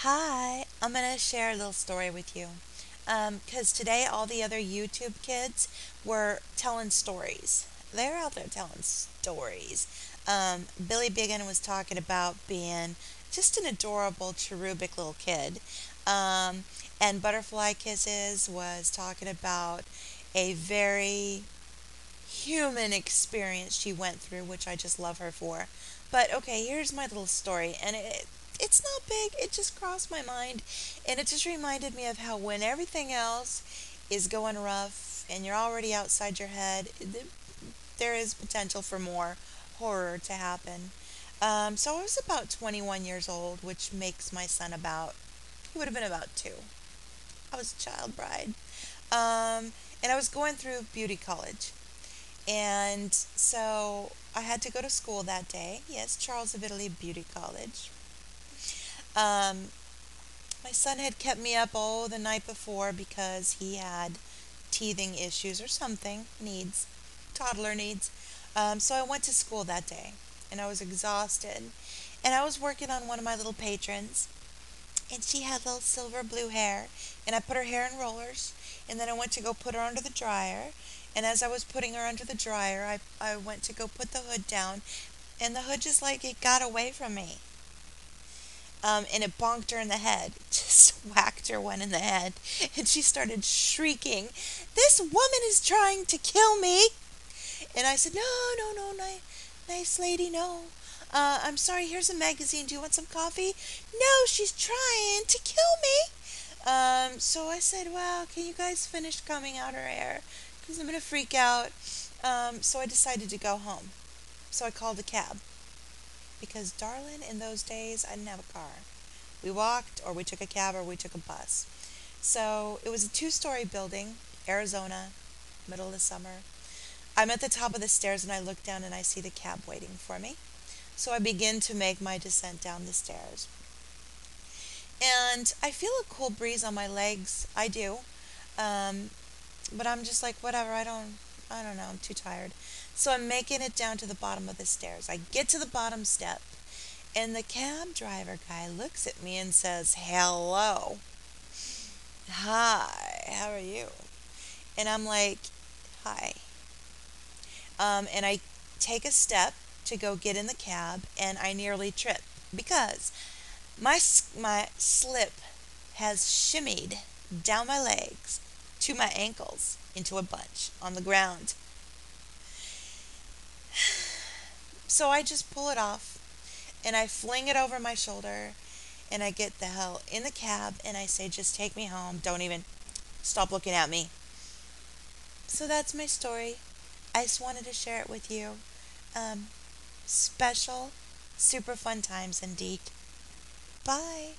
Hi, I'm going to share a little story with you. Because today all the other YouTube kids were telling stories. They're out there telling stories. Billy Biggin was talking about being just an adorable, cherubic little kid. Um, and Butterfly Kisses was talking about a very human experience she went through, which I just love her for. But okay, here's my little story, and it's not big. It just crossed my mind, and it just reminded me of how when everything else is going rough and you're already outside your head, there is potential for more horror to happen. So I was about 21 years old, which makes my son about, he would have been about 2. I was a child bride. And I was going through beauty college. And so I had to go to school that day. Yes, Charles of Italy Beauty College. Um, my son had kept me up all the night before because he had teething issues or something, needs, toddler needs. So I went to school that day and I was exhausted. And I was working on one of my little patrons, and she had little silver blue hair, and I put her hair in rollers, and then I went to go put her under the dryer, and as I was putting her under the dryer, I went to go put the hood down, and the hood just like it got away from me. And it bonked her in the head, just whacked her one in the head, and she started shrieking, "This woman is trying to kill me!" And I said, "No, no, no, nice lady, no. I'm sorry, here's a magazine. Do you want some coffee?" "No, she's trying to kill me." So I said, "Well, can you guys finish combing out her hair? Because I'm going to freak out." So I decided to go home. So I called a cab. Because, darling, in those days, I didn't have a car. We walked, or we took a cab, or we took a bus. So it was a two-story building, Arizona, middle of the summer. I'm at the top of the stairs and I look down and I see the cab waiting for me. So I begin to make my descent down the stairs. And I feel a cool breeze on my legs. I do. Um, but I'm just like, whatever, I don't know, I'm too tired. So I'm making it down to the bottom of the stairs. I get to the bottom step and the cab driver guy looks at me and says, "Hello. Hi, how are you?" And I'm like, "Hi." And I take a step to go get in the cab, and I nearly trip because my slip has shimmied down my legs to my ankles into a bunch on the ground. So I just pull it off and I fling it over my shoulder and I get the hell in the cab and I say, "Just take me home. Don't even stop looking at me." So that's my story. I just wanted to share it with you. Um, Special, super fun times indeed. Bye.